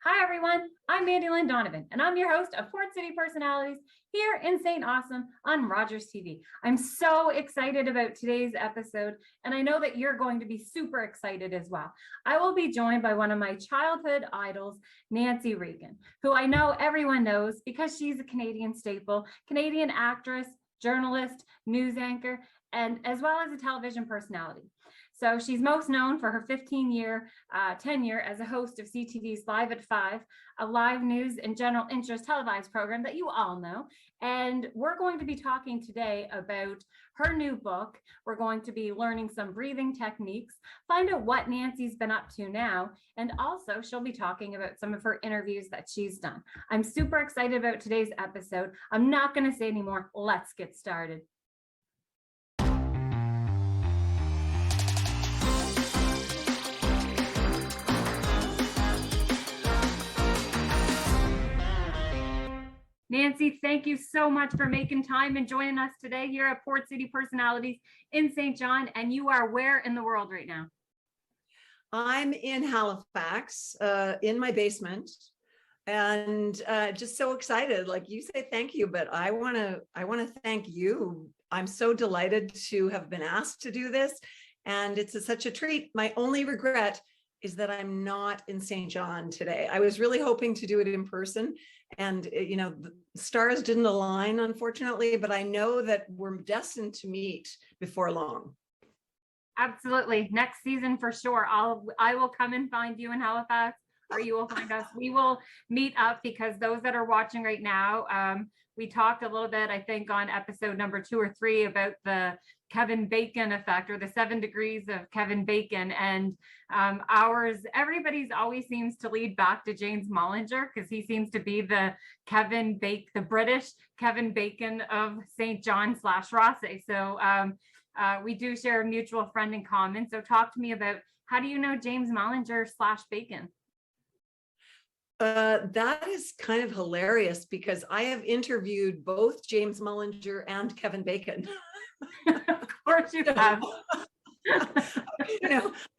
Hi, everyone. I'm Mandy-Lynn Donovan, and I'm your host of Port City Personalities here in St. Awesome on Rogers TV. I'm so excited about today's episode, and I know that you're going to be super excited as well. I will be joined by one of my childhood idols, Nancy Regan, who I know everyone knows because she's a Canadian staple, Canadian actress, journalist, news anchor, and as well as a television personality. So she's most known for her 15-year tenure as a host of CTV's Live at 5, a live news and general interest televised program that you all know. And we're going to be talking today about her new book. We're going to be learning some breathing techniques, find out what Nancy's been up to now, and also she'll be talking about some of her interviews that she's done. I'm super excited about today's episode. I'm not going to say any more. Let's get started. Nancy, thank you so much for making time and joining us today here at Port City Personalities in St. John. And you are where in the world right now? I'm in Halifax, in my basement, and just so excited. Like you say, thank you, but I want to thank you. I'm so delighted to have been asked to do this, and it's such a treat. My only regret is that I'm not in St. John today. I was really hoping to do it in person, and the stars didn't align, unfortunately, but I know that we're destined to meet before long. Absolutely. Next season for sure. I will come and find you in Halifax, or you will find us. We will meet up, because those that are watching right now, we talked a little bit, I think, on episode number 2 or 3 about the Kevin Bacon effect, or the 7 degrees of Kevin Bacon. And everybody's always seems to lead back to James Mollinger, because he seems to be the British Kevin Bacon of St. John / Rothesay. So we do share a mutual friend in common. So talk to me about, how do you know James Mollinger / Bacon? That is kind of hilarious, because I have interviewed both James Mollinger and Kevin Bacon. Of course you have.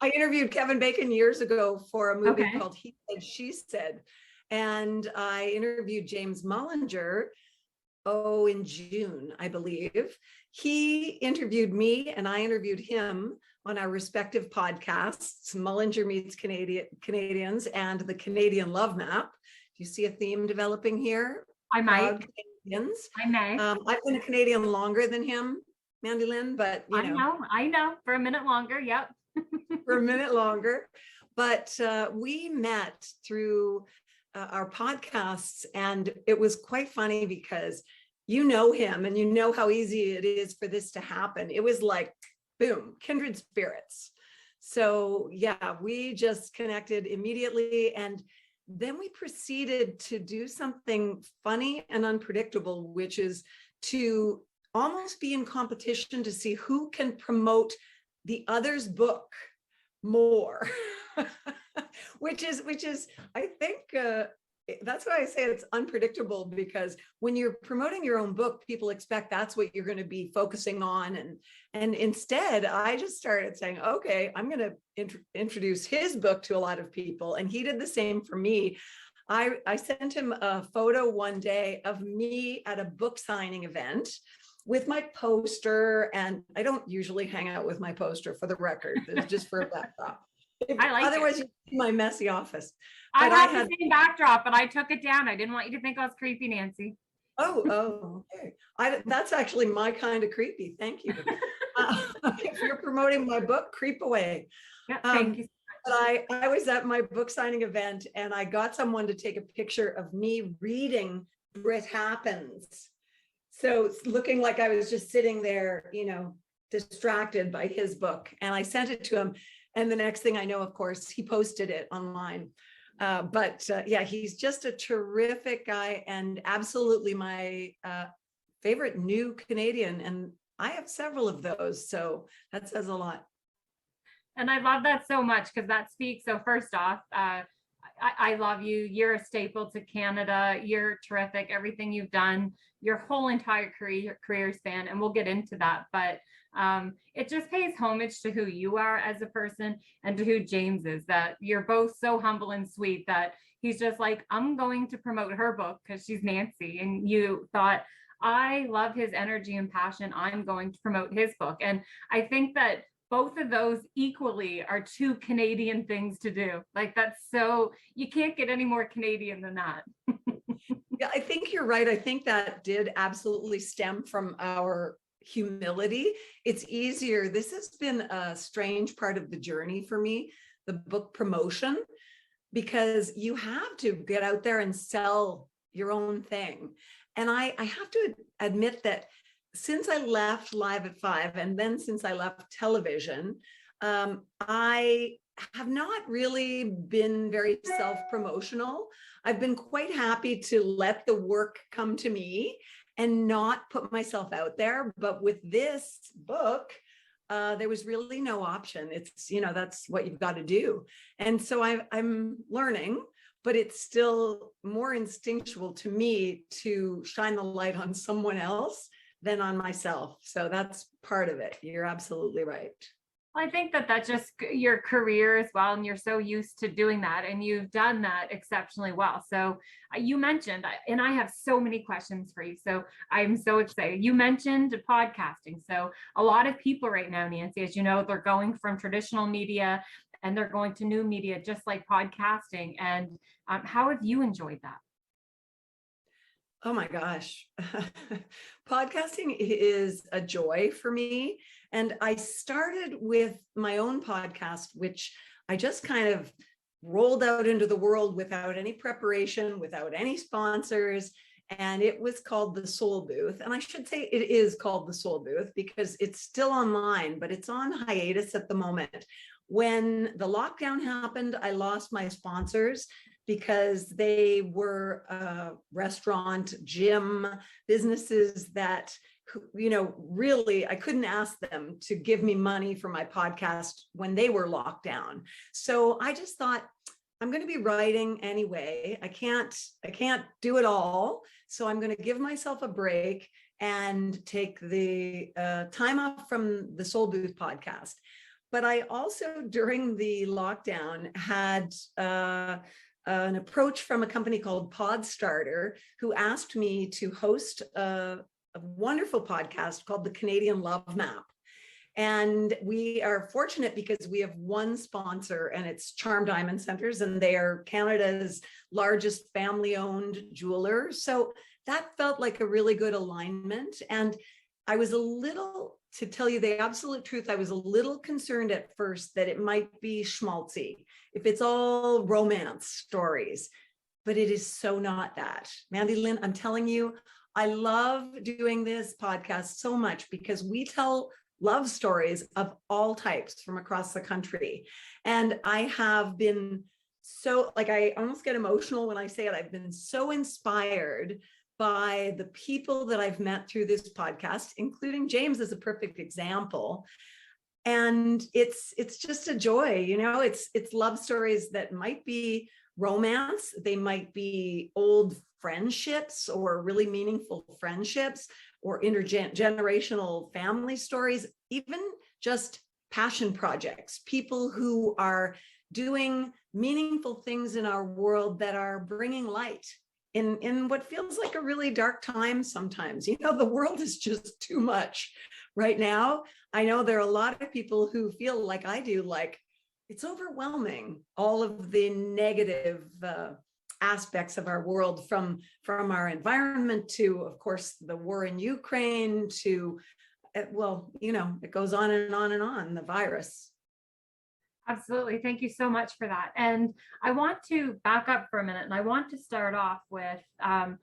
I interviewed Kevin Bacon years ago for a movie called He Said, She Said. And I interviewed James Mollinger, in June, I believe. He interviewed me and I interviewed him on our respective podcasts, Mollinger Meets Canadians and the Canadian Love Map. Do you see a theme developing here? I might. Canadians. I may. I've been a Canadian longer than him, Mandy-Lynn, but I know, for a minute longer. Yep. For a minute longer. But we met through our podcasts, and it was quite funny, because you know him and you know how easy it is for this to happen. It was like, boom, kindred spirits. So yeah, we just connected immediately, and then we proceeded to do something funny and unpredictable, which is to almost be in competition to see who can promote the other's book more. which is I think that's why I say it's unpredictable, because when you're promoting your own book, people expect that's what you're going to be focusing on, and instead I just started saying, okay, I'm going to introduce his book to a lot of people, and he did the same for me. I sent him a photo one day of me at a book signing event with my poster, and I don't usually hang out with my poster, for the record. It's just for a backdrop. Otherwise, you see my messy office. I had the same backdrop, but I took it down. I didn't want you to think I was creepy, Nancy. Oh, okay. That's actually my kind of creepy. Thank you. If you're promoting my book, creep away. Yeah, thank you. But I was at my book signing event, and I got someone to take a picture of me reading Brit Happens. So it's looking like I was just sitting there, distracted by his book. And I sent it to him. And the next thing I know, of course, he posted it online. Yeah, he's just a terrific guy, and absolutely my favorite new Canadian. And I have several of those. So that says a lot. And I love that so much, because that speaks. So first off, I love you. You're a staple to Canada. You're terrific. Everything you've done, your whole entire career span, and we'll get into that. But it just pays homage to who you are as a person and to who James is, that you're both so humble and sweet that he's just like, I'm going to promote her book because she's Nancy. And you thought, I love his energy and passion. I'm going to promote his book. And I think that both of those equally are two Canadian things to do. Like, that's so, you can't get any more Canadian than that. Yeah, I think you're right. I think that did absolutely stem from our humility. It's easier. This has been a strange part of the journey for me, the book promotion, because you have to get out there and sell your own thing. And I have to admit that since I left Live at 5, and then since I left television, I have not really been very self-promotional. I've been quite happy to let the work come to me and not put myself out there. But with this book, there was really no option. It's, that's what you've got to do. And so I'm learning, but it's still more instinctual to me to shine the light on someone else than on myself. So that's part of it. You're absolutely right. I think that that's just your career as well. And you're so used to doing that, and you've done that exceptionally well. So you mentioned, and I have so many questions for you. So I'm so excited. You mentioned podcasting. So a lot of people right now, Nancy, as you know, they're going from traditional media and they're going to new media, just like podcasting. And how have you enjoyed that? Oh my gosh. Podcasting is a joy for me. And I started with my own podcast, which I just kind of rolled out into the world without any preparation, without any sponsors. And it was called The Soul Booth. And I should say it is called The Soul Booth because it's still online, but it's on hiatus at the moment. When the lockdown happened, I lost my sponsors because they were restaurant, gym, businesses that, really, I couldn't ask them to give me money for my podcast when they were locked down. So I just thought, I'm going to be writing anyway. I can't do it all. So I'm going to give myself a break and take the time off from the Soul Booth podcast. But I also, during the lockdown, had an approach from a company called Podstarter, who asked me to host a wonderful podcast called The Canadian Love Map. And we are fortunate because we have one sponsor, and it's Charm Diamond Centers, and they are Canada's largest family-owned jeweler. So that felt like a really good alignment. And I was to tell you the absolute truth, I was a little concerned at first that it might be schmaltzy, if it's all romance stories, but it is so not that. Mandy-Lynn, I'm telling you, I love doing this podcast so much because we tell love stories of all types from across the country. And I have been I almost get emotional when I say it. I've been so inspired by the people that I've met through this podcast, including James is a perfect example. And it's just a joy, it's love stories that might be romance, they might be old friendships or really meaningful friendships or intergenerational family stories, even just passion projects, people who are doing meaningful things in our world that are bringing light in what feels like a really dark time sometimes. The world is just too much right now. I know there are a lot of people who feel like I do, like it's overwhelming, all of the negative aspects of our world, from our environment to, of course, the war in Ukraine to, it goes on and on and on, the virus. Absolutely. Thank you so much for that. And I want to back up for a minute, and I want to start off with, I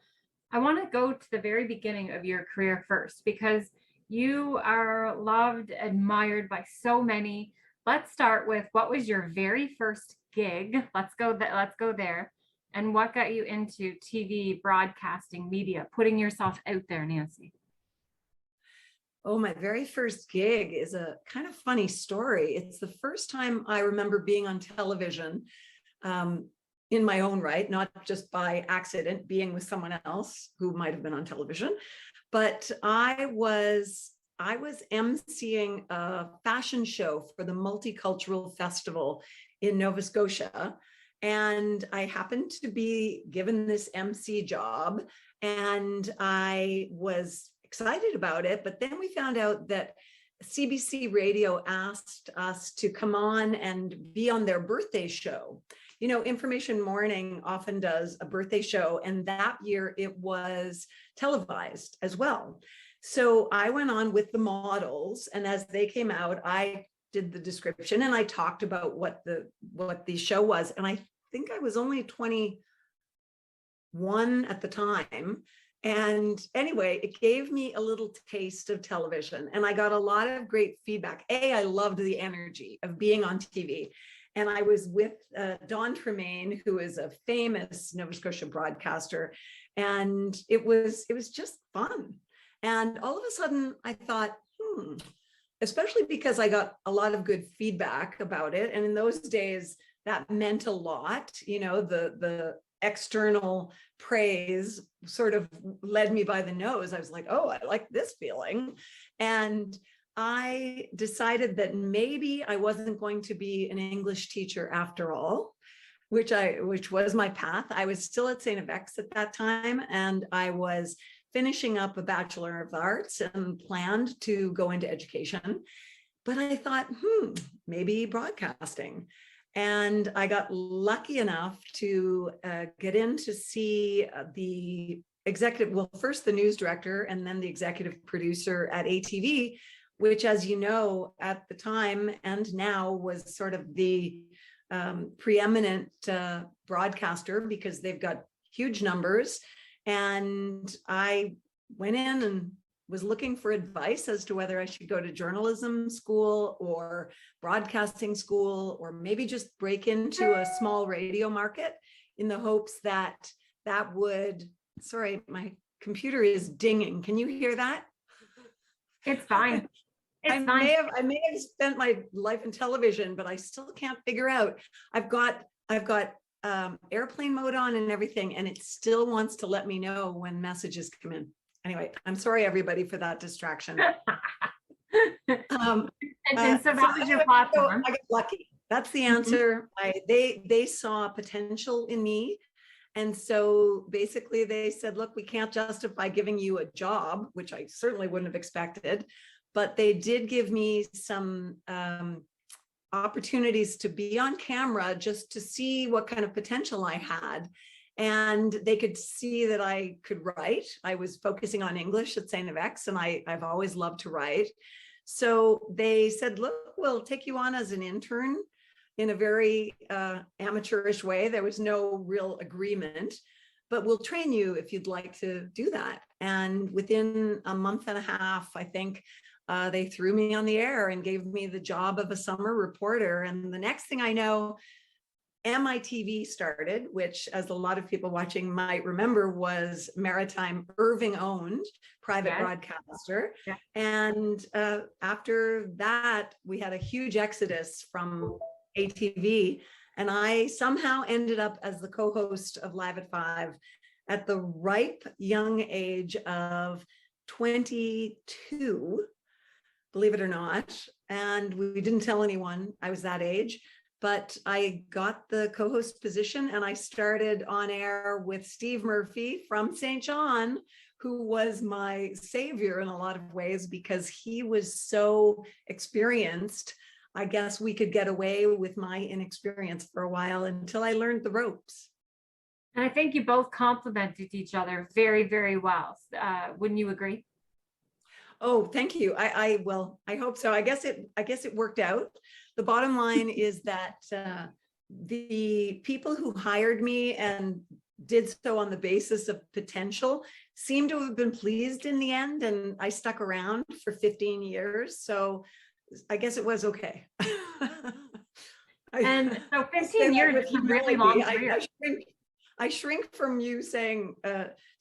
want to go to the very beginning of your career first, because you are loved, admired by so many. Let's start with, what was your very first gig? Let's go there. And what got you into TV, broadcasting, media, putting yourself out there, Nancy? Oh, my very first gig is a kind of funny story. It's the first time I remember being on television in my own right, not just by accident, being with someone else who might have been on television. But I was emceeing a fashion show for the Multicultural Festival in Nova Scotia. And I happened to be given this MC job, and I was excited about it. But then we found out that CBC Radio asked us to come on and be on their birthday show. You know, Information Morning often does a birthday show, and that year it was televised as well. So I went on with the models, and as they came out, I did the description and I talked about what the show was. And I think I was only 21 at the time. And anyway, it gave me a little taste of television, and I got a lot of great feedback. I loved the energy of being on TV. And I was with Don Tremaine, who is a famous Nova Scotia broadcaster. And it was just fun. And all of a sudden I thought, especially because I got a lot of good feedback about it. And in those days, that meant a lot. You know, the external praise sort of led me by the nose. I was like, oh, I like this feeling. And I decided that maybe I wasn't going to be an English teacher after all, which was my path. I was still at St. FX at that time, and I was finishing up a Bachelor of Arts and planned to go into education. But I thought, maybe broadcasting. And I got lucky enough to get in to see the executive, well, first the news director and then the executive producer at ATV, which, as you know, at the time and now was sort of the preeminent broadcaster, because they've got huge numbers. And I went in and was looking for advice as to whether I should go to journalism school or broadcasting school, or maybe just break into a small radio market, in the hopes that that would, sorry, my computer is dinging. Can you hear that? It's fine. I may have spent my life in television, but I still can't figure out. I've got airplane mode on and everything, and it still wants to let me know when messages come in. Anyway, I'm sorry everybody for that distraction. So that was your platform. I got lucky. That's the answer. They saw potential in me. And so basically they said, look, we can't justify giving you a job, which I certainly wouldn't have expected, but they did give me some opportunities to be on camera just to see what kind of potential I had. And they could see that I could write. I was focusing on English at St. FX, and I've always loved to write. So they said, look, we'll take you on as an intern in a very amateurish way. There was no real agreement, but we'll train you if you'd like to do that. And within a month and a half, I think, they threw me on the air and gave me the job of a summer reporter. And the next thing I know, MITV started, which, as a lot of people watching might remember, was Maritime Irving-owned private broadcaster. Yeah. And after that, we had a huge exodus from ATV. And I somehow ended up as the co-host of Live at 5 at the ripe young age of 22, believe it or not. And we didn't tell anyone I was that age. But I got the co-host position, and I started on air with Steve Murphy from St. John, who was my savior in a lot of ways because he was so experienced. I guess we could get away with my inexperience for a while until I learned the ropes. And I think you both complemented each other very, very well. Wouldn't you agree? Oh, thank you. I hope so. I guess it worked out. The bottom line is that the people who hired me and did so on the basis of potential seem to have been pleased in the end, and I stuck around for 15 years. So I guess it was okay. And so 15 years is a really long career. I shrink from you saying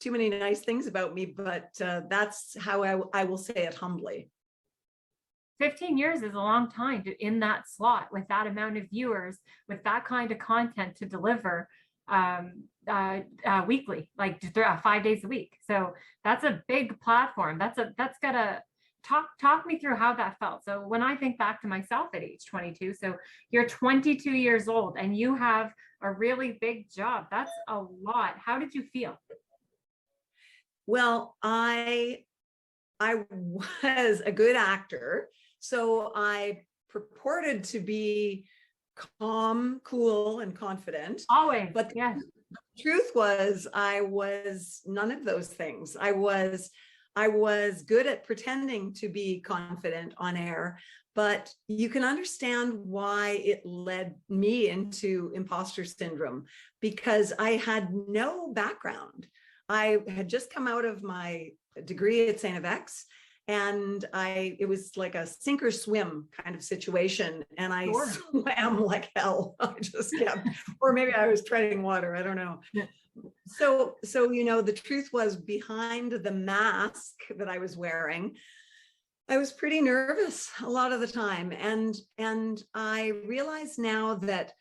too many nice things about me, but that's how I will say it humbly. 15 years is a long time in that slot with that amount of viewers, with that kind of content to deliver weekly, like 5 days a week. So that's a big platform. That's got to talk me through how that felt. So when I think back to myself at age 22, so you're 22 years old and you have a really big job. That's a lot. How did you feel? Well, I was a good actor, so I purported to be calm, cool, and confident. Always, But yes. the truth was, I was none of those things. I was good at pretending to be confident on air, but you can understand why it led me into imposter syndrome, because I had no background. I had just come out of my degree at St. FX, and it was like a sink or swim kind of situation. And I Sure. swam like hell. I just kept, or maybe I was treading water. I don't know. Yeah. So, the truth was, behind the mask that I was wearing, I was pretty nervous a lot of the time. And I realize now that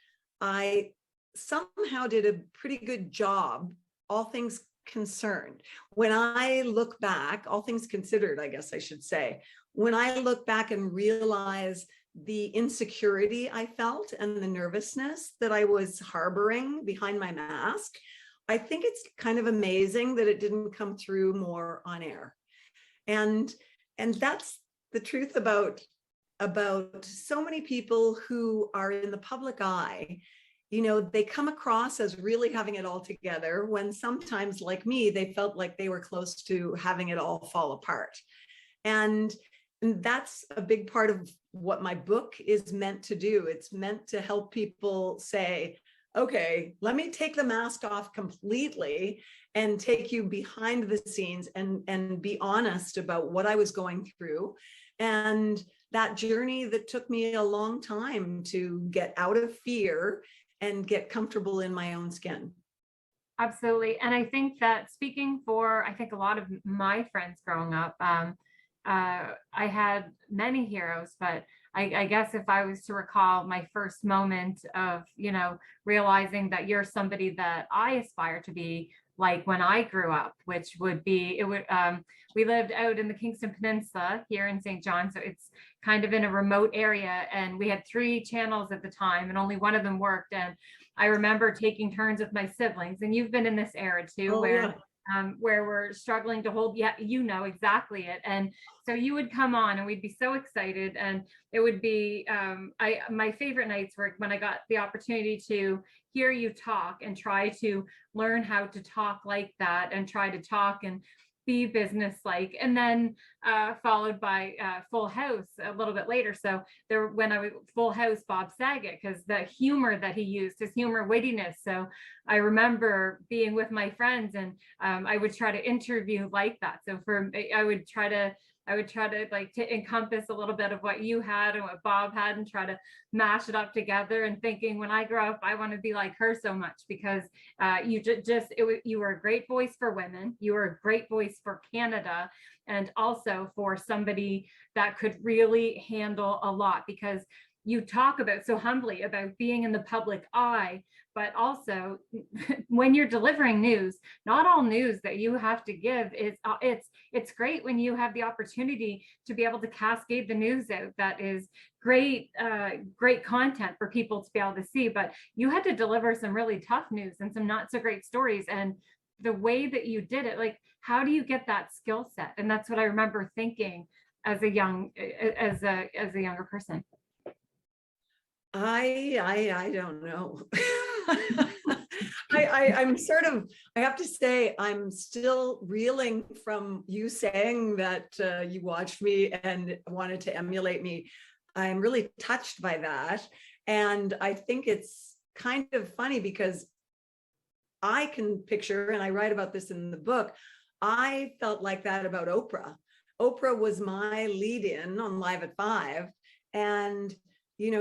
I somehow did a pretty good job, all things concerned. When I look back, all things considered, I guess I should say, when I look back and realize the insecurity I felt and the nervousness that I was harboring behind my mask, I think it's kind of amazing that it didn't come through more on air. And that's the truth about so many people who are in the public eye. They come across as really having it all together, when sometimes, like me, they felt like they were close to having it all fall apart. And that's a big part of what my book is meant to do. It's meant to help people say, okay, let me take the mask off completely and take you behind the scenes and be honest about what I was going through. And that journey that took me a long time to get out of fear and get comfortable in my own skin. Absolutely. And I think that, speaking for, I think a lot of my friends growing up, I had many heroes, but I guess if I was to recall my first moment of, realizing that you're somebody that I aspire to be, like when I grew up, which would be, we lived out in the Kingston Peninsula here in St. John. So it's kind of in a remote area, and we had 3 channels at the time and only one of them worked. And I remember taking turns with my siblings, and you've been in this era too, where we're struggling to hold, exactly it. And so you would come on and we'd be so excited, and it would be, my favorite nights were when I got the opportunity to hear you talk and try to learn how to talk like that and try to talk and be business-like, and then followed by Full House a little bit later. So when I was Full House, Bob Saget, because the humor that he used, his humor, wittiness. So I remember being with my friends, and I would try to interview like that. So I would try to like to encompass a little bit of what you had and what Bob had, and try to mash it up together, and thinking, when I grow up, I want to be like her so much, because you were a great voice for women. You were a great voice for Canada, and also for somebody that could really handle a lot, because you talk about so humbly about being in the public eye, but also when you're delivering news, not all news that you have to give is, it's great when you have the opportunity to be able to cascade the news out. That is great, great content for people to be able to see, but you had to deliver some really tough news and some not so great stories. And the way that you did it, like, how do you get that skill set? And that's what I remember thinking as a younger person. I don't know. I have to say, I'm still reeling from you saying that you watched me and wanted to emulate me. I'm really touched by that. And I think it's kind of funny, because I can picture, and I write about this in the book, I felt like that about Oprah. Oprah was my lead-in on Live at 5. And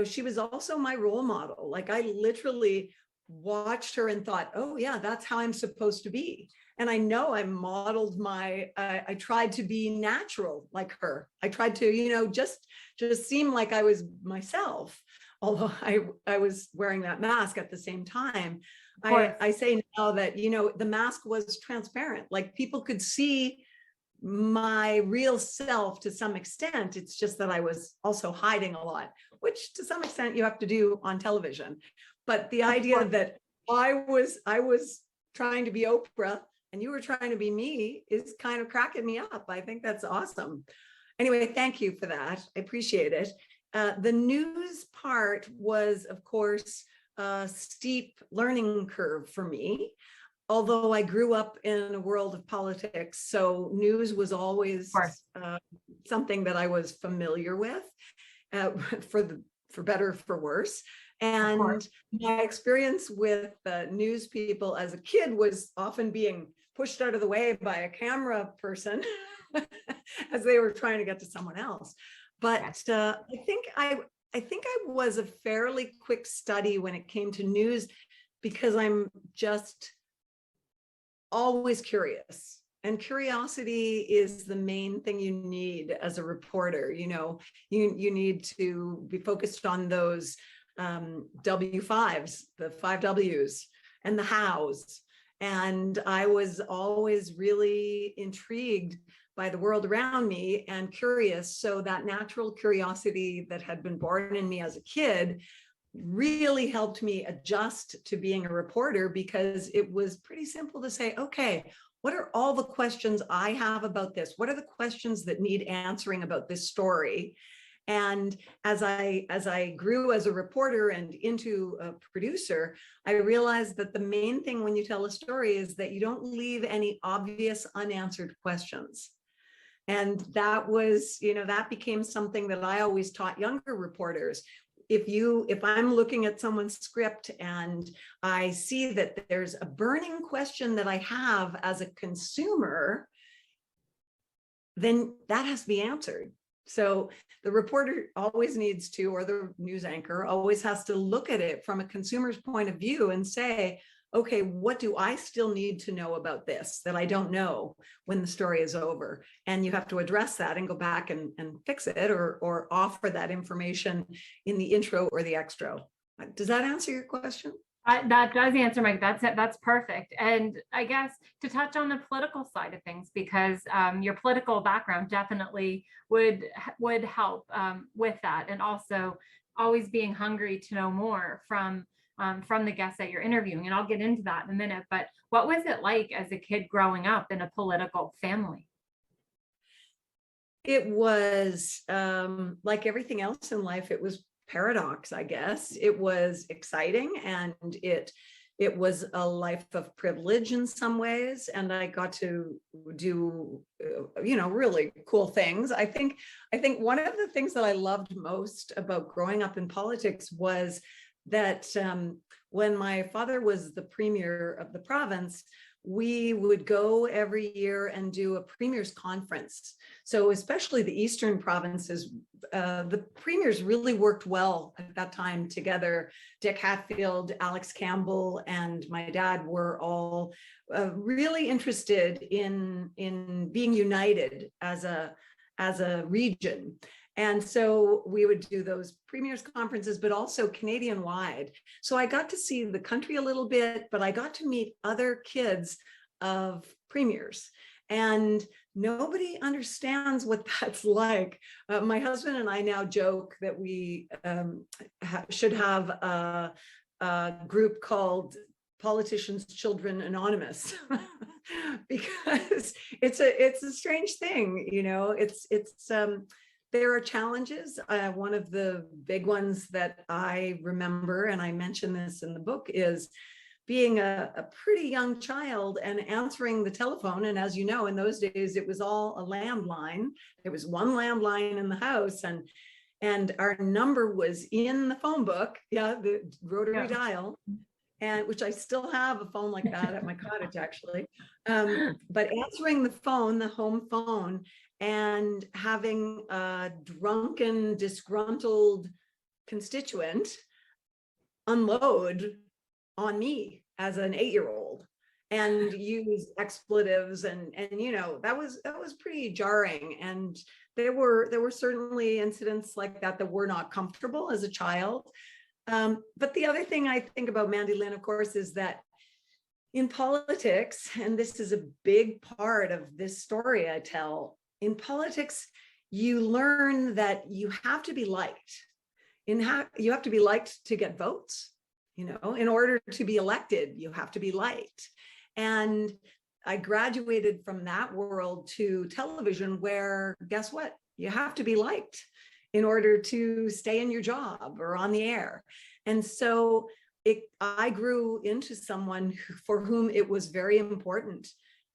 she was also my role model. Like, I literally watched her and thought, oh yeah, that's how I'm supposed to be. And I know I modeled I tried to be natural like her. I tried to, just seem like I was myself, although I was wearing that mask at the same time. I say now that, the mask was transparent. Like, people could see my real self to some extent. It's just that I was also hiding a lot, which to some extent you have to do on television. But the idea that I was trying to be Oprah and you were trying to be me is kind of cracking me up. I think that's awesome. Anyway, thank you for that. I appreciate it. The news part was, of course, a steep learning curve for me. Although I grew up in a world of politics, so news was always something that I was familiar with, for better, for worse. And my experience with news people as a kid was often being pushed out of the way by a camera person as they were trying to get to someone else. But I think I was a fairly quick study when it came to news, because I'm just always curious, and curiosity is the main thing you need as a reporter. You know, you need to be focused on those W5s, the 5 W's, and the hows. And I was always really intrigued by the world around me and curious. So that natural curiosity that had been born in me as a kid really helped me adjust to being a reporter, because it was pretty simple to say, okay, what are all the questions I have about this? What are the questions that need answering about this story? And as I grew as a reporter and into a producer, I realized that the main thing when you tell a story is that you don't leave any obvious unanswered questions. And that was, you know, that became something that I always taught younger reporters. If I'm looking at someone's script and I see that there's a burning question that I have as a consumer, then that has to be answered. So the reporter always needs to, or the news anchor always has to look at it from a consumer's point of view and say, okay, what do I still need to know about this that I don't know when the story is over? And you have to address that and go back and fix it, or offer that information in the intro or the extra. Does that answer your question? That does answer my, that's perfect. And I guess to touch on the political side of things, because your political background definitely would help with that. And also always being hungry to know more from the guests that you're interviewing. And I'll get into that in a minute. But what was it like as a kid growing up in a political family? It was like everything else in life, it was paradox, I guess. It was exciting, and it was a life of privilege in some ways, and I got to do really cool things. I think one of the things that I loved most about growing up in politics was that when my father was the premier of the province, we would go every year and do a premier's conference. So especially the eastern provinces, the premiers really worked well at that time together. Dick Hatfield, Alex Campbell, and my dad were all really interested in being united as a region. And so we would do those premiers conferences, but also Canadian wide. So I got to see the country a little bit, but I got to meet other kids of premiers. And nobody understands what that's like. My husband and I now joke that we should have a group called Politicians' Children Anonymous, because it's a strange thing, you know. There are challenges. One of the big ones that I remember, and I mention this in the book, is being a pretty young child and answering the telephone. And as you know, in those days, it was all a landline. There was one landline in the house, and our number was in the phone book, the rotary dial, and which I still have a phone like that at my cottage, actually. But answering the phone, the home phone, and having a drunken, disgruntled constituent unload on me as an 8-year-old and use expletives, and that was pretty jarring. And there were certainly incidents like that were not comfortable as a child. But the other thing I think about Mandy-Lynn, of course, is that In politics, and this is a big part of this story I tell, in politics, you learn that you have to be liked. You have to be liked to get votes. In order to be elected, you have to be liked. And I graduated from that world to television, where guess what? You have to be liked in order to stay in your job or on the air. And so I grew into someone for whom it was very important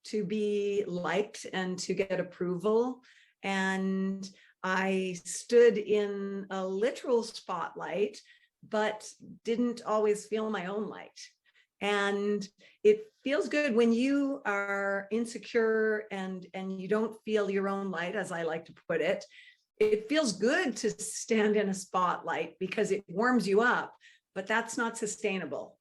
to be liked and to get approval. And I stood in a literal spotlight, but didn't always feel my own light. And it feels good when you are insecure and you don't feel your own light, as I like to put it. It feels good to stand in a spotlight because it warms you up, but that's not sustainable,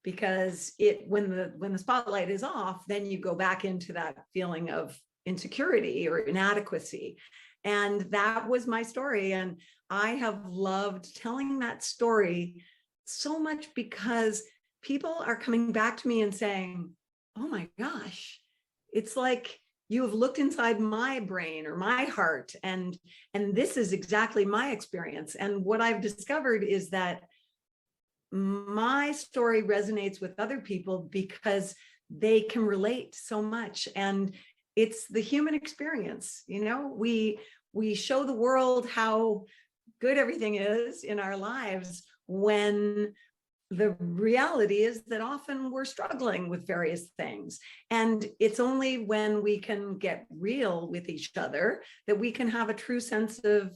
because when the spotlight is off, then you go back into that feeling of insecurity or inadequacy. And that was my story. And I have loved telling that story so much, because people are coming back to me and saying, oh my gosh, it's like you have looked inside my brain or my heart, and this is exactly my experience. And what I've discovered is that my story resonates with other people because they can relate so much. And it's the human experience. We show the world how good everything is in our lives, when the reality is that often we're struggling with various things. And it's only when we can get real with each other that we can have a true sense of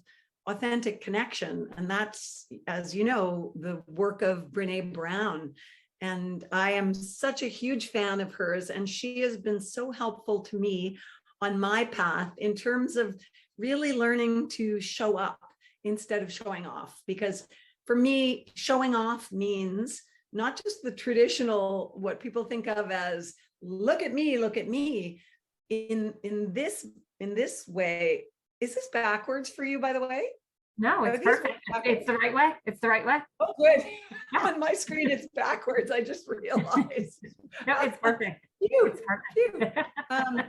authentic connection. And that's, as you know, the work of Brene Brown. And I am such a huge fan of hers. And she has been so helpful to me on my path in terms of really learning to show up instead of showing off. Because for me, showing off means not just the traditional, what people think of as, look at me, look at me. In this way, is this backwards for you, by the way? No, it's perfect. It's the right way. It's the right way. Oh, good. Yeah. On my screen, it's backwards. I just realized. No, it's perfect. Cute, It's perfect. cute.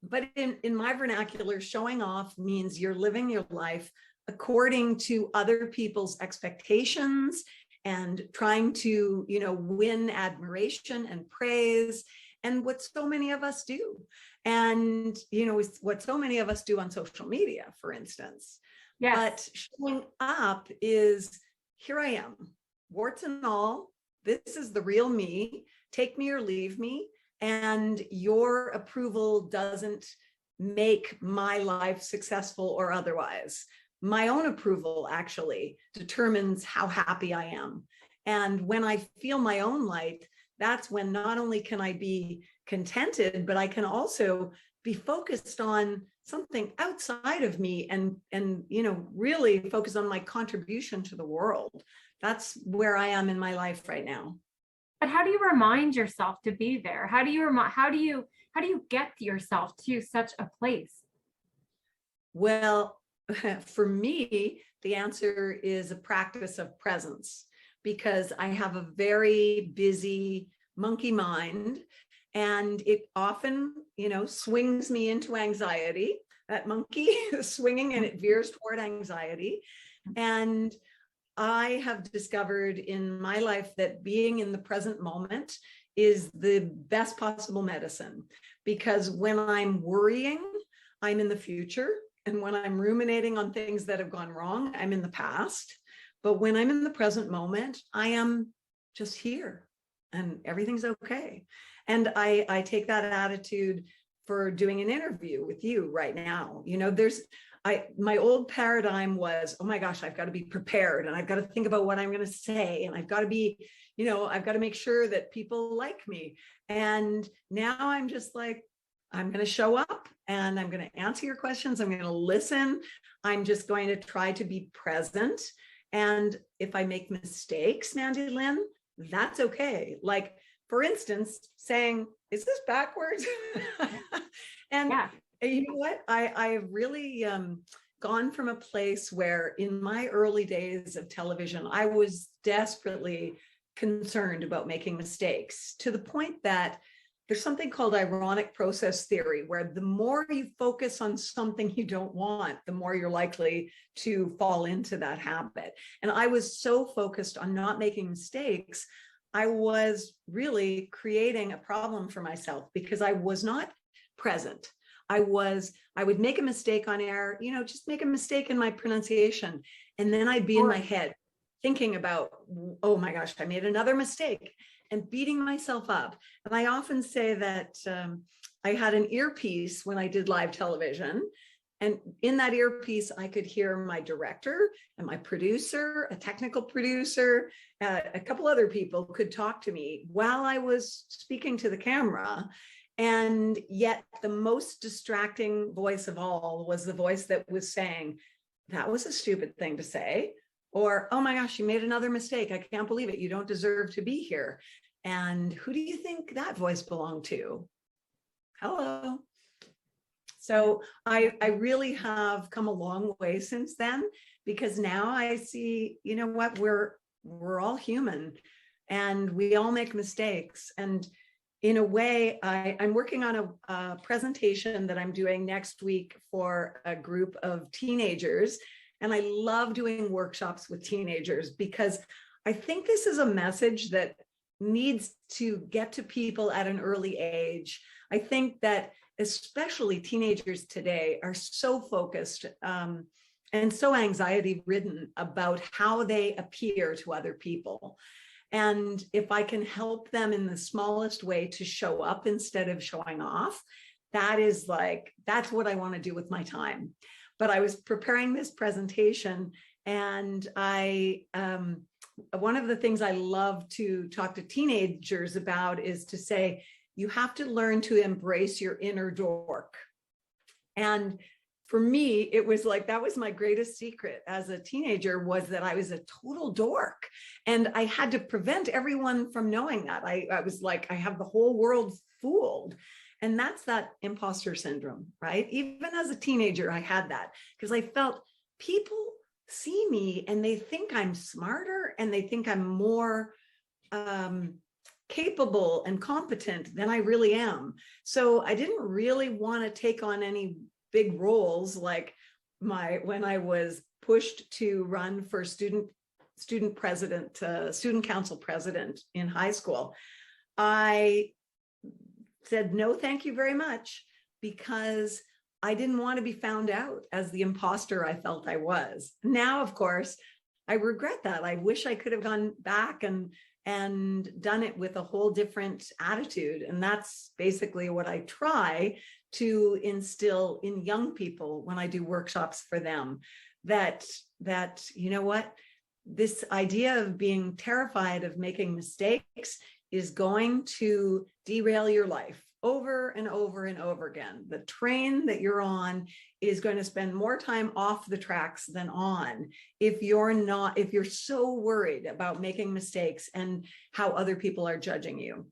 But in my vernacular, showing off means you're living your life according to other people's expectations and trying to, win admiration and praise, and what so many of us do. And, what so many of us do on social media, for instance. Yes. But showing up is, here I am, warts and all. This is the real me. Take me or leave me. And your approval doesn't make my life successful or otherwise. My own approval actually determines how happy I am. And when I feel my own light, that's when not only can I be contented, but I can also be focused on something outside of me and really focus on my contribution to the world. That's where I am in my life right now. But how do you remind yourself to be there? How do you get yourself to such a place? Well, for me, the answer is a practice of presence, because I have a very busy monkey mind, and it often, swings me into anxiety. That monkey is swinging and it veers toward anxiety. And I have discovered in my life that being in the present moment is the best possible medicine, because when I'm worrying, I'm in the future. And when I'm ruminating on things that have gone wrong, I'm in the past. But when I'm in the present moment, I am just here and everything's okay. And I take that attitude for doing an interview with you right now. My old paradigm was, oh my gosh, I've got to be prepared and I've got to think about what I'm going to say. And I've got to be, I've got to make sure that people like me. And now I'm just like, I'm going to show up and I'm going to answer your questions. I'm going to listen. I'm just going to try to be present. And if I make mistakes, Mandy-Lynn, that's okay. Like, for instance, saying, is this backwards? And yeah. You know what? I've really gone from a place where in my early days of television, I was desperately concerned about making mistakes, to the point that there's something called ironic process theory, where the more you focus on something you don't want, the more you're likely to fall into that habit. And I was so focused on not making mistakes, I was really creating a problem for myself because I was not present. I would make a mistake on air, just make a mistake in my pronunciation. And then I'd be in my head thinking about, oh my gosh, I made another mistake, and beating myself up. And I often say that I had an earpiece when I did live television. And in that earpiece, I could hear my director and my producer, a technical producer, a couple other people could talk to me while I was speaking to the camera. And yet the most distracting voice of all was the voice that was saying, that was a stupid thing to say. Or, oh my gosh, you made another mistake. I can't believe it. You don't deserve to be here. And who do you think that voice belonged to? Hello. So I really have come a long way since then, because now I see, you know what, we're all human and we all make mistakes. And in a way, I'm working on a presentation that I'm doing next week for a group of teenagers. And I love doing workshops with teenagers because I think this is a message that needs to get to people at an early age. I think that especially teenagers today are so focused and so anxiety ridden about how they appear to other people. And if I can help them in the smallest way to show up instead of showing off, that's what I want to do with my time. But I was preparing this presentation, and one of the things I love to talk to teenagers about is to say, you have to learn to embrace your inner dork. And for me, it was like, that was my greatest secret as a teenager, was that I was a total dork. And I had to prevent everyone from knowing that. I was like, I have the whole world fooled. And that's that imposter syndrome, right? Even as a teenager, I had that because I felt people see me and they think I'm smarter and they think I'm more capable and competent than I really am. So I didn't really want to take on any big roles like when I was pushed to run for student council president in high school. I said, no, thank you very much, because I didn't want to be found out as the imposter I felt I was. Now, of course, I regret that. I wish I could have gone back and done it with a whole different attitude. And that's basically what I try to instill in young people when I do workshops for them, that you know what, this idea of being terrified of making mistakes is going to derail your life over and over and over again. The train that you're on is going to spend more time off the tracks than on if you're so worried about making mistakes and how other people are judging you.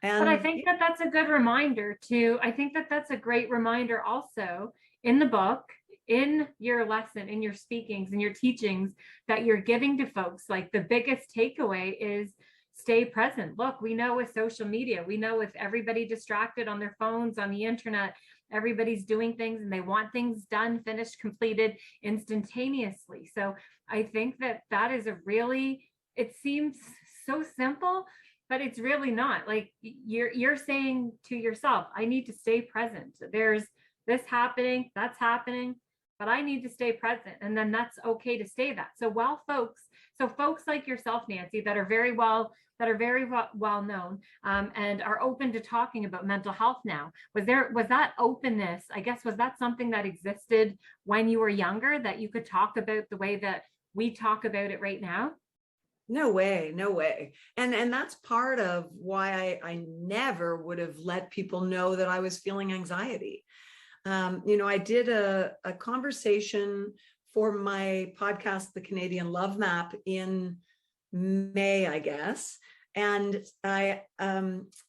But I think that that's a good reminder too. I think that that's a great reminder also in the book, in your lesson, in your speakings, in your teachings that you're giving to folks. Like, the biggest takeaway is stay present. Look, we know with social media, we know with everybody distracted on their phones, on the internet, everybody's doing things and they want things done, finished, completed instantaneously. So I think that that is it seems so simple, but it's really not. Like, you're saying to yourself, I need to stay present. There's this happening, that's happening, but I need to stay present. And then that's okay to say that. So folks like yourself, Nancy, that are very well known and are open to talking about mental health now. Was that openness, I guess, was that something that existed when you were younger, that you could talk about the way that we talk about it right now? No way. And that's part of why I never would have let people know that I was feeling anxiety. I did a conversation for my podcast, The Canadian Love Map, in May, I guess. And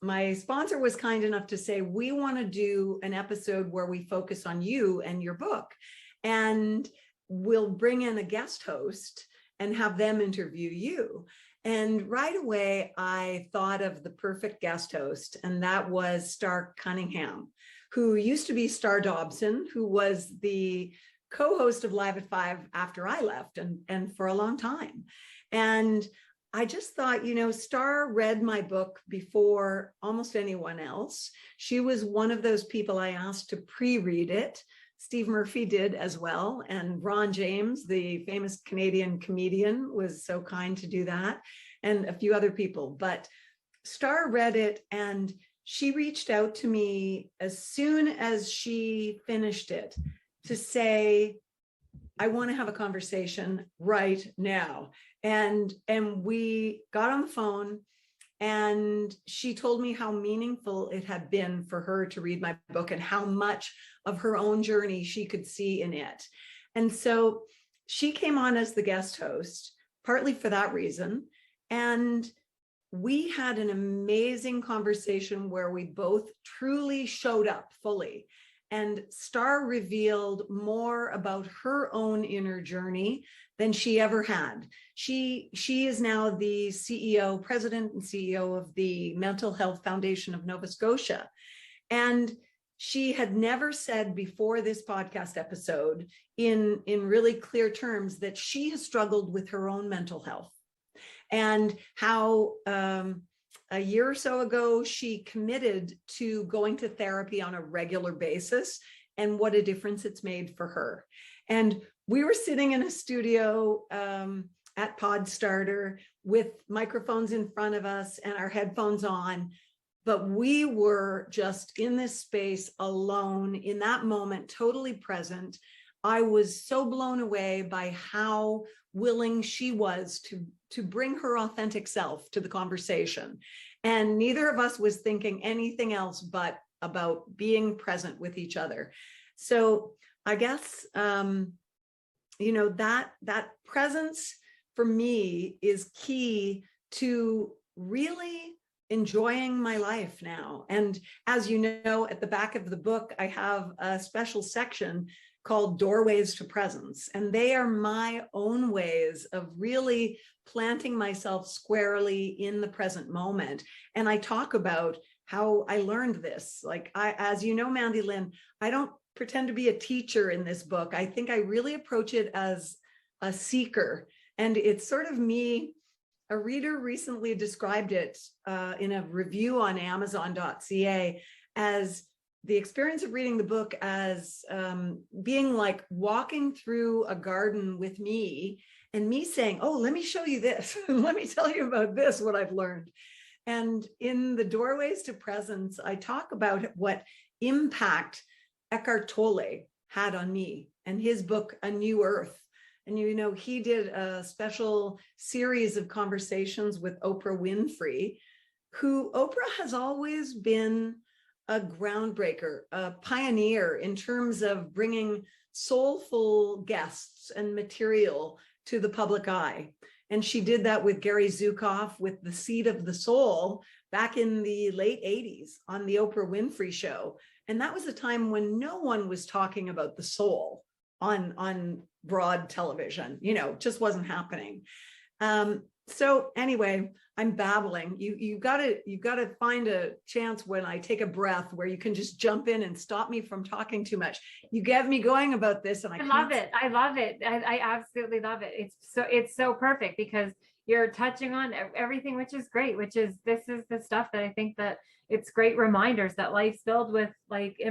my sponsor was kind enough to say, we want to do an episode where we focus on you and your book. And we'll bring in a guest host and have them interview you. And right away, I thought of the perfect guest host, and that was Star Cunningham, who used to be Star Dobson, who was the co-host of Live at 5 after I left and for a long time. And I just thought, Star read my book before almost anyone else. She was one of those people I asked to pre-read it. Steve Murphy did as well. And Ron James, the famous Canadian comedian, was so kind to do that, and a few other people. But Star read it, and she reached out to me as soon as she finished it to say, I want to have a conversation right now. And we got on the phone, and she told me how meaningful it had been for her to read my book and how much of her own journey she could see in it. And so she came on as the guest host, partly for that reason. And we had an amazing conversation where we both truly showed up fully. And Star revealed more about her own inner journey than she ever had. She is now the president and CEO of the Mental Health Foundation of Nova Scotia. And she had never said before this podcast episode in really clear terms that she has struggled with her own mental health, and how a year or so ago, she committed to going to therapy on a regular basis, and what a difference it's made for her. And we were sitting in a studio at Podstarter with microphones in front of us and our headphones on, but we were just in this space alone in that moment, totally present. I was so blown away by how willing she was to bring her authentic self to the conversation. And neither of us was thinking anything else but about being present with each other. So I guess, that presence for me is key to really enjoying my life now. And as you know, at the back of the book, I have a special section called Doorways to Presence. And they are my own ways of really planting myself squarely in the present moment. And I talk about how I learned this. Like, as you know, Mandy-Lynn, I don't pretend to be a teacher in this book. I think I really approach it as a seeker. And it's sort of me. A reader recently described it in a review on Amazon.ca as the experience of reading the book as being like walking through a garden with me, and me saying, oh, let me show you this. Let me tell you about this, what I've learned. And in the Doorways to Presence, I talk about what impact Eckhart Tolle had on me and his book, A New Earth. And, he did a special series of conversations with Oprah Winfrey, who Oprah has always been a groundbreaker, a pioneer in terms of bringing soulful guests and material to the public eye. And she did that with Gary Zukav with The Seed of the Soul back in the late 80s on the Oprah Winfrey Show. And that was a time when no one was talking about the soul on broad television, just wasn't happening. So anyway, I'm babbling. You've got to find a chance when I take a breath where you can just jump in and stop me from talking too much. You get me going about this, and I love it. I love it. I absolutely love it. It's so perfect because you're touching on everything, which is great. This is the stuff that I think that it's great reminders that life's filled with like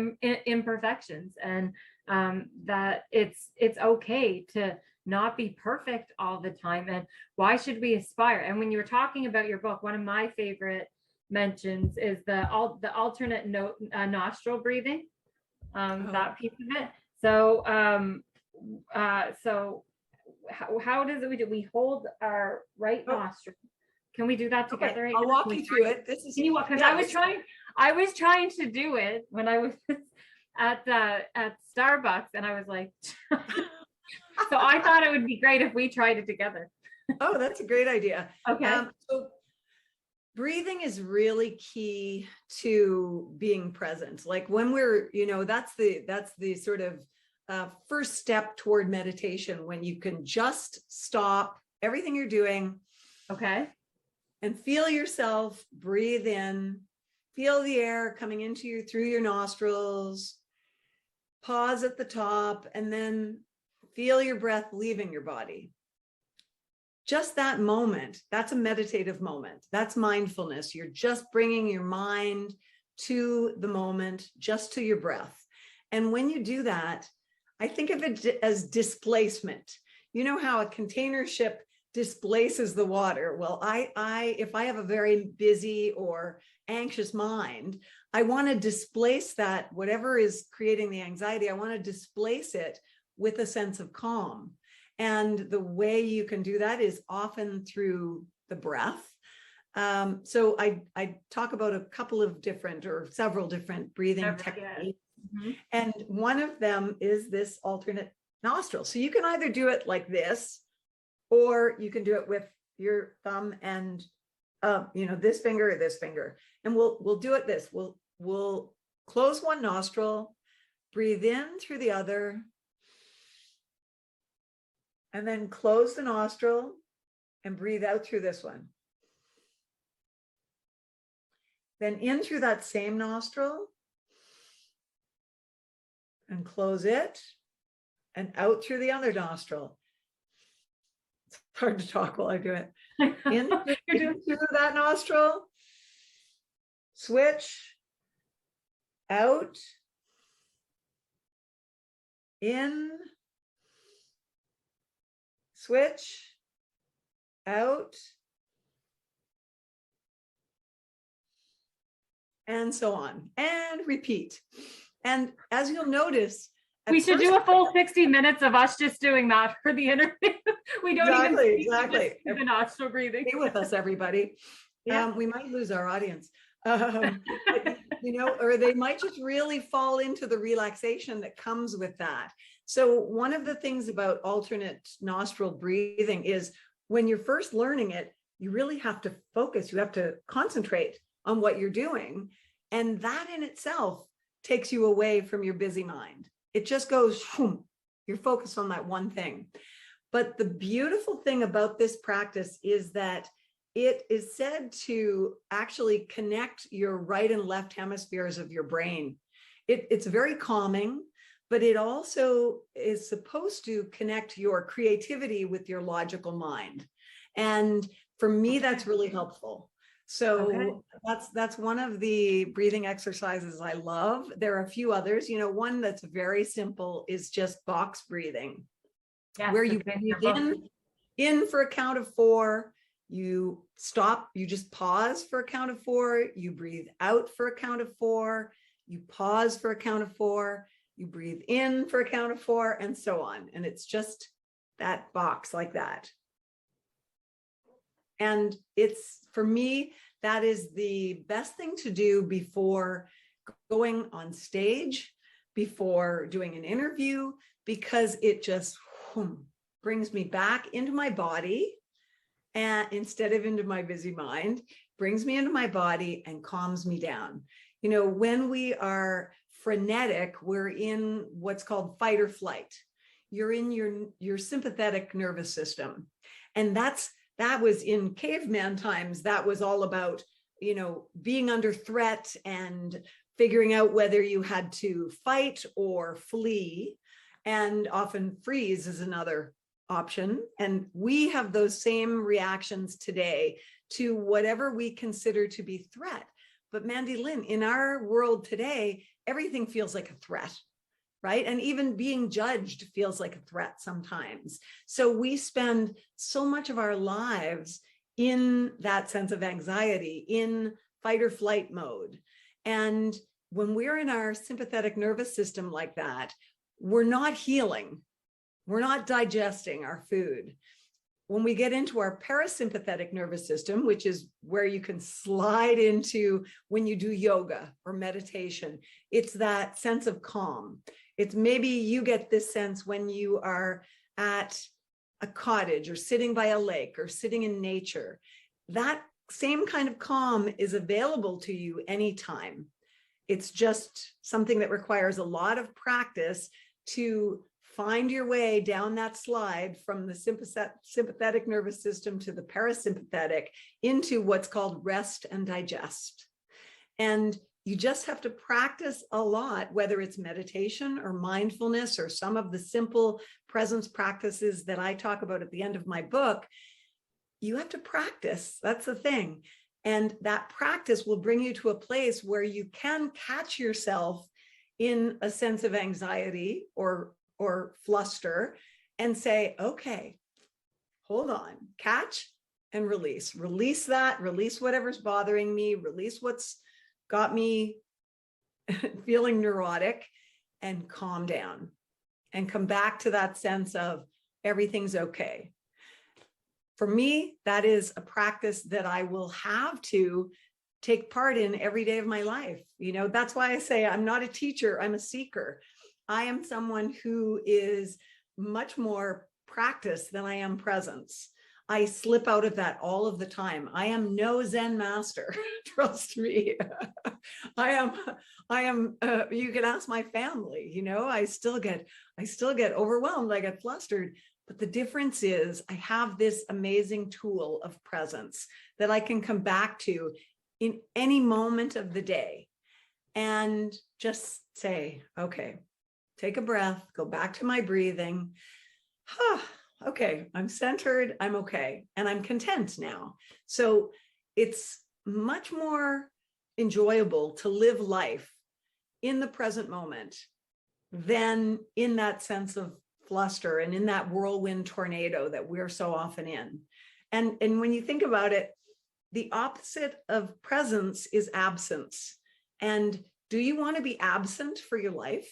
imperfections, and that it's okay to not be perfect all the time, and why should we aspire? And when you were talking about your book, one of my favorite mentions is the alternate nostril breathing, that piece of it. So how does it we hold our right nostril? Can we do that together? Okay, I'll walk you through it. This is because I was trying to do it when I was at Starbucks, and I was like so I thought it would be great if we tried it together. Oh, that's a great idea. Okay. So breathing is really key to being present. Like when we're, that's the sort of first step toward meditation, when you can just stop everything you're doing. Okay. and feel yourself breathe in, feel the air coming into you through your nostrils, pause at the top, and then feel your breath leaving your body. Just that moment, that's a meditative moment. That's mindfulness. You're just bringing your mind to the moment, just to your breath. And when you do that, I think of it as displacement. You know how a container ship displaces the water? Well, if I have a very busy or anxious mind, I want to displace that, whatever is creating the anxiety, I want to displace it with a sense of calm. And the way you can do that is often through the breath. So I talk about a couple of different or several different breathing techniques. Mm-hmm. And one of them is this alternate nostril. So you can either do it like this, or you can do it with your thumb and this finger or this finger. And we'll do it this. We'll close one nostril, breathe in through the other, and then close the nostril and breathe out through this one. Then in through that same nostril and close it, and out through the other nostril. It's hard to talk while I do it. In through that nostril, switch, out, in, switch, out, and so on, and repeat. And as you'll notice, we should do a full 60 minutes of us just doing that for the interview. We don't exactly. Do the nostril breathing. Stay with us, everybody. Yeah. We might lose our audience. But, or they might just really fall into the relaxation that comes with that. So one of the things about alternate nostril breathing is when you're first learning it, you really have to focus. You have to concentrate on what you're doing. And that in itself takes you away from your busy mind. It just goes, you're focused on that one thing. But the beautiful thing about this practice is that it is said to actually connect your right and left hemispheres of your brain. It's very calming, but it also is supposed to connect your creativity with your logical mind. And for me, that's really helpful. So that's one of the breathing exercises I love. There are a few others. One that's very simple is just box breathing, where you breathe in for a count of 4. You stop, you just pause for a count of 4, you breathe out for a count of 4, you pause for a count of 4, you breathe in for a count of 4, and so on. And it's just that box like that. And for me, that is the best thing to do before going on stage, before doing an interview, because it just brings me back into my body. And instead of into my busy mind, brings me into my body and calms me down. When we are frenetic, we're in what's called fight or flight. You're in your sympathetic nervous system. And that was in caveman times. That was all about, being under threat and figuring out whether you had to fight or flee. And often freeze is another option. And we have those same reactions today to whatever we consider to be threat. But Mandy-Lynn, in our world today, everything feels like a threat, right? And even being judged feels like a threat sometimes. So we spend so much of our lives in that sense of anxiety, in fight or flight mode. And when we're in our sympathetic nervous system like that, we're not healing. We're not digesting our food. When we get into our parasympathetic nervous system, which is where you can slide into when you do yoga or meditation, it's that sense of calm. It's maybe you get this sense when you are at a cottage or sitting by a lake or sitting in nature. That same kind of calm is available to you anytime. It's just something that requires a lot of practice to find your way down that slide from the sympathetic nervous system to the parasympathetic into what's called rest and digest. And you just have to practice a lot, whether it's meditation or mindfulness or some of the simple presence practices that I talk about at the end of my book. You have to practice. That's the thing. And that practice will bring you to a place where you can catch yourself in a sense of anxiety or fluster and say, okay, hold on, catch and release. Release that, release whatever's bothering me, release what's got me feeling neurotic, and calm down and come back to that sense of everything's okay. For me, that is a practice that I will have to take part in every day of my life. That's why I say I'm not a teacher, I'm a seeker. I am someone who is much more practice than I am presence. I slip out of that all of the time. I am no Zen master, trust me. I am, you can ask my family, I still get overwhelmed, I get flustered. But the difference is I have this amazing tool of presence that I can come back to in any moment of the day and just say, okay, take a breath, go back to my breathing. Okay, I'm centered, I'm okay, and I'm content now. So it's much more enjoyable to live life in the present moment than in that sense of fluster and in that whirlwind tornado that we're so often in. And when you think about it, the opposite of presence is absence. And do you want to be absent for your life?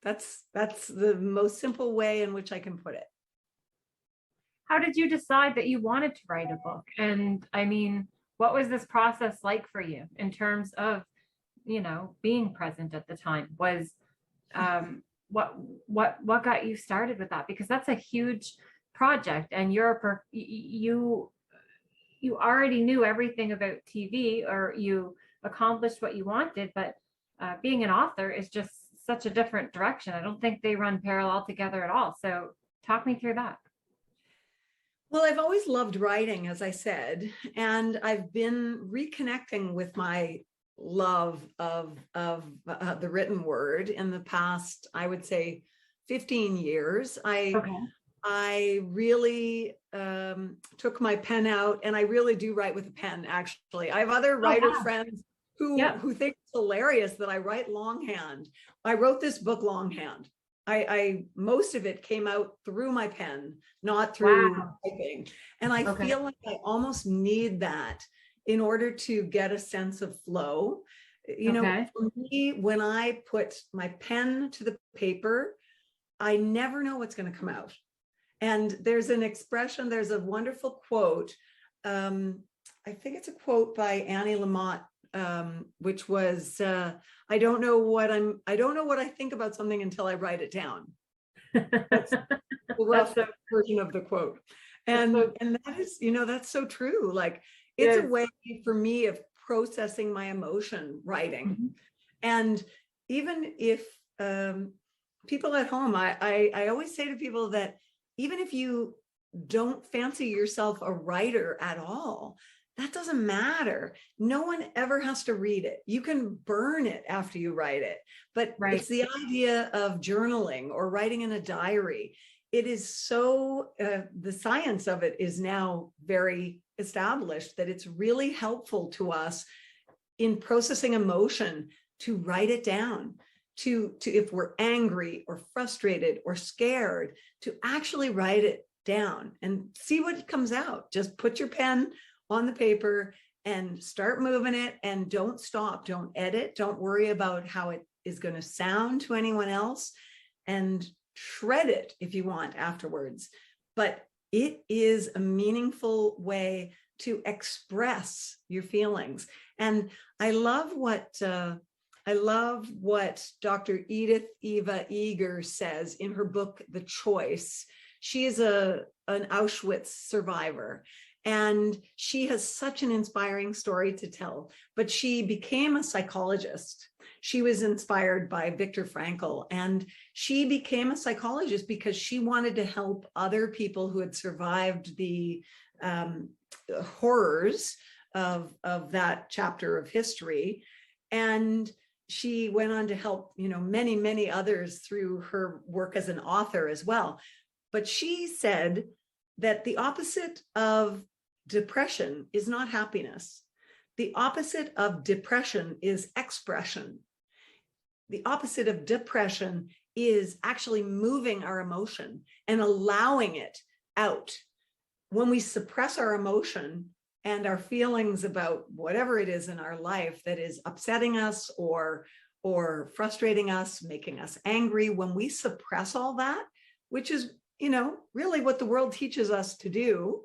That's the most simple way in which I can put it. How did you decide that you wanted to write a book? And I mean, what was this process like for you in terms of, being present at the time? Was what got you started with that? Because that's a huge project, and you already knew everything about TV, or you accomplished what you wanted, but being an author is just such a different direction. I don't think they run parallel together at all. So talk me through that. Well, I've always loved writing, as I said, and I've been reconnecting with my love of the written word in the past, I would say 15 years. I really took my pen out, and I really do write with a pen, actually. I have other writer friends who think it's hilarious that I write longhand. I wrote this book longhand. I most of it came out through my pen, not through typing. And I feel like I almost need that in order to get a sense of flow. For me, when I put my pen to the paper, I never know what's going to come out. And there's an expression, there's a wonderful quote. I think it's a quote by Annie Lamott, which was, I don't know what I think about something until I write it down. That's the rough version of the quote. And that is, that's so true. Like, it's a way for me of processing my emotion, writing. Mm-hmm. And even if people at home, I always say to people that even if you don't fancy yourself a writer at all, that doesn't matter. No one ever has to read it. You can burn it after you write it. But it's the idea of journaling or writing in a diary. It is so, the science of it is now very established that it's really helpful to us in processing emotion to write it down, to if we're angry or frustrated or scared, to actually write it down and see what comes out. Just put your pen on the paper and start moving it, and don't stop, don't edit, don't worry about how it is going to sound to anyone else, and shred it if you want afterwards. But it is a meaningful way to express your feelings. And I love what Dr. Edith Eva Eger says in her book, The Choice. She is an Auschwitz survivor, and she has such an inspiring story to tell, but she became a psychologist. she was inspired by Viktor Frankl, and she became a psychologist because she wanted to help other people who had survived the horrors of that chapter of history. And she went on to help, many, many others through her work as an author as well. But she said that the opposite of depression is not happiness. The opposite of depression is expression. The opposite of depression is actually moving our emotion and allowing it out. When we suppress our emotion and our feelings about whatever it is in our life that is upsetting us or frustrating us, making us angry, when we suppress all that, which is, really what the world teaches us to do,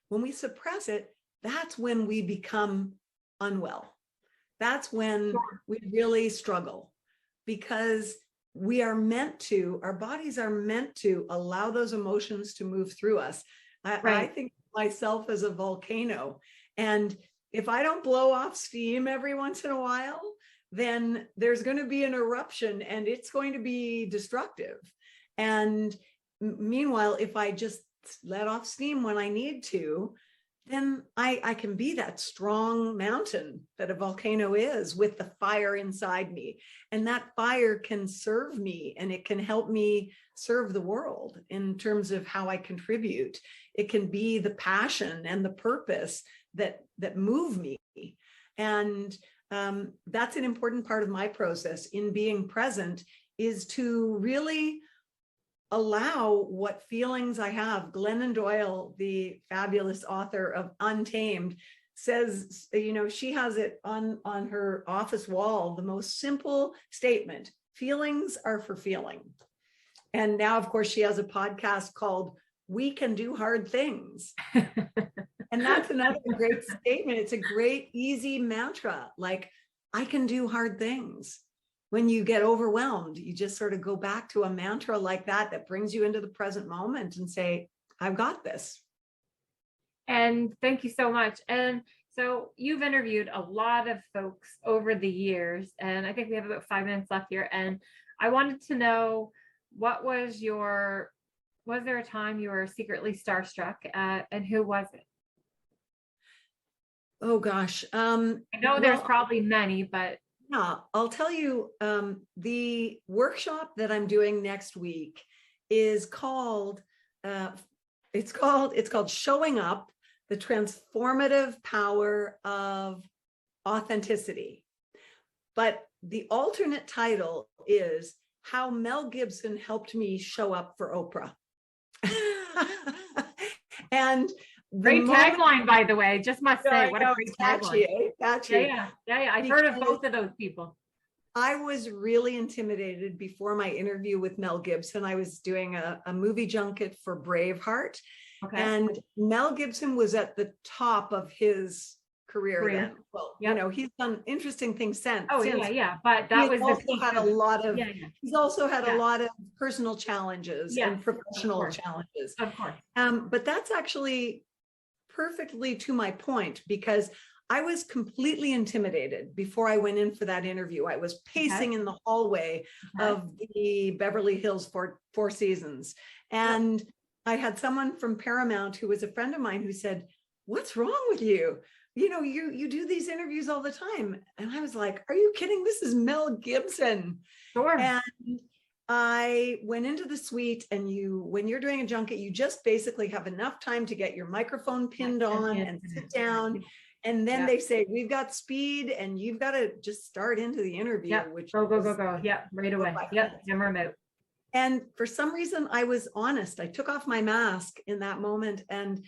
when we suppress it, that's when we become unwell. That's when we really struggle, because our bodies are meant to allow those emotions to move through us. I think of myself as a volcano, and if I don't blow off steam every once in a while, then there's going to be an eruption and it's going to be destructive. And meanwhile, if I just let off steam when I need to, then I can be that strong mountain that a volcano is, with the fire inside me. And that fire can serve me, and it can help me serve the world in terms of how I contribute. It can be the passion and the purpose that move me. And that's an important part of my process in being present, is to really allow what feelings I have. Glennon Doyle, the fabulous author of Untamed, says, she has it on her office wall, the most simple statement: feelings are for feeling. And now, of course, she has a podcast called We Can Do Hard Things. And that's another great statement. It's a great, easy mantra. Like, I can do hard things. When you get overwhelmed, you just sort of go back to a mantra like that brings you into the present moment and say, I've got this. And thank you so much. And so you've interviewed a lot of folks over the years, and I think we have about 5 minutes left here. And I wanted to know, was there a time you were secretly starstruck, and who was it? Oh gosh. I know there's probably many, but yeah, I'll tell you, the workshop that I'm doing next week is called, it's called Showing Up: The Transformative Power of Authenticity. But the alternate title is How Mel Gibson Helped Me Show Up for Oprah. And great tagline, by the way. Just must say, what a great tagline. Catchy. Yeah. I've heard of both of those people. I was really intimidated before my interview with Mel Gibson. I was doing a movie junket for Braveheart. Okay. And Mel Gibson was at the top of his career. Then. Well, he's done interesting things since. Oh, yeah. But that was also had a lot of. He's also had a lot of personal challenges and professional challenges. Of course. But that's actually perfectly to my point, because I was completely intimidated before I went in for that interview. I was pacing in the hallway of the Beverly Hills Four Seasons. And I had someone from Paramount who was a friend of mine who said, "What's wrong with you? You do these interviews all the time." And I was like, "Are you kidding? This is Mel Gibson." Sure. And I went into the suite, and when you're doing a junket, you just basically have enough time to get your microphone pinned on and sit down. And then they say, "We've got speed, and you've got to just start into the interview." Which go. Yeah, right away. Camera out. And for some reason, I was honest. I took off my mask in that moment. And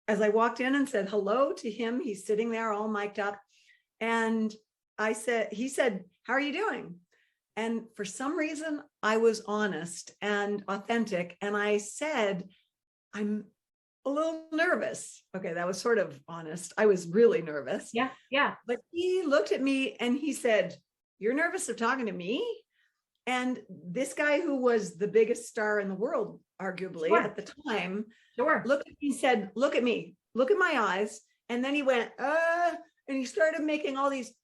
as I walked in and said hello to him, he's sitting there all mic'd up. And he said, "How are you doing?" And for some reason, I was honest and authentic. And I said, "I'm a little nervous." Okay, that was sort of honest. I was really nervous. Yeah. But he looked at me and he said, "You're nervous of talking to me?" And this guy, who was the biggest star in the world, arguably at the time, looked at me and said, "Look at me, look at my eyes." And then he went, and he started making all these,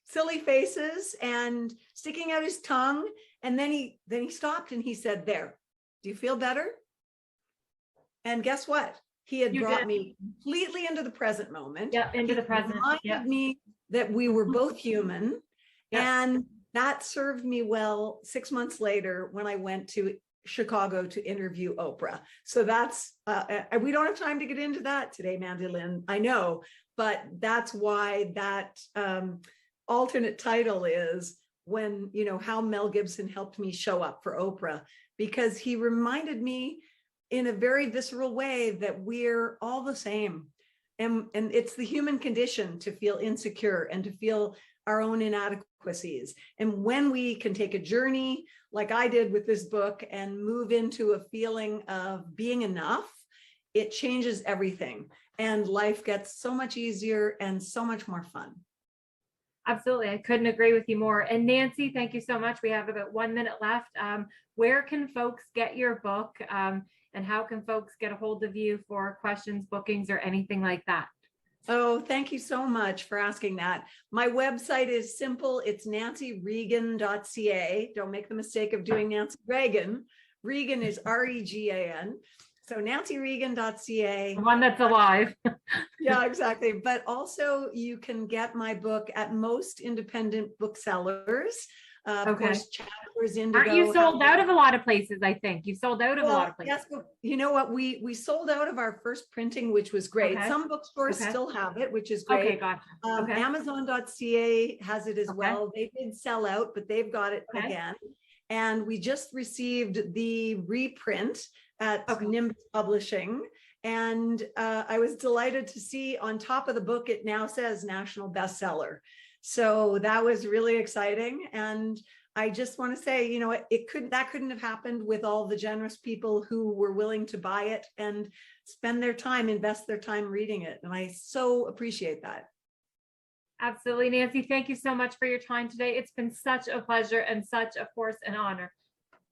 silly faces and sticking out his tongue. And then he stopped and he said, "There, do you feel better?" And guess what? He had brought me completely into the present moment. Yeah, into the present. Reminded me that we were both human. And that served me well 6 months later when I went to Chicago to interview Oprah. So that's, we don't have time to get into that today, Mandy-Lynn, I know, but that's why that alternate title is when, you know, how Mel Gibson helped me show up for Oprah, because he reminded me in a very visceral way that we're all the same. And it's the human condition to feel insecure and to feel our own inadequacies. And when we can take a journey like I did with this book and move into a feeling of being enough, it changes everything. And life gets so much easier and so much more fun. Absolutely. I couldn't agree with you more. And Nancy, thank you so much. We have about 1 minute left. Where can folks get your book? And how can folks get a hold of you for questions, bookings, or anything like that? Oh, thank you so much for asking that. My website is simple. It's nancyregan.ca. Don't make the mistake of doing Nancy Regan. Regan is Regan. So nancyregan.ca. The one that's alive. Yeah, exactly. But also you can get my book at most independent booksellers. Of course, Chapters, Indigo. Aren't you sold out of a lot of places? I think you've sold out of a lot of places. Yes, but you know what? We sold out of our first printing, which was great. Some bookstores still have it, which is great. Okay, gotcha. Amazon.ca has it as well. They did sell out, but they've got it again. And we just received the reprint at Nimbus Publishing. And I was delighted to see on top of the book, it now says national bestseller. So that was really exciting. And I just want to say, you know, that couldn't have happened with all the generous people who were willing to buy it and spend their time, invest their time reading it. And I so appreciate that. Absolutely, Nancy. Thank you so much for your time today. It's been such a pleasure and such a force and honor.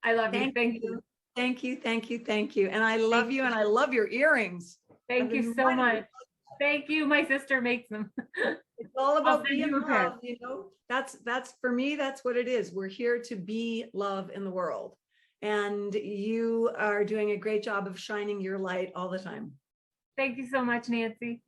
I love you. Thank you. Thank you. Thank you. Thank you. And I love you. And I love your earrings. Thank you so much. Thank you. My sister makes them. It's all about being love, you know. That's for me, that's what it is. We're here to be love in the world. And you are doing a great job of shining your light all the time. Thank you so much, Nancy.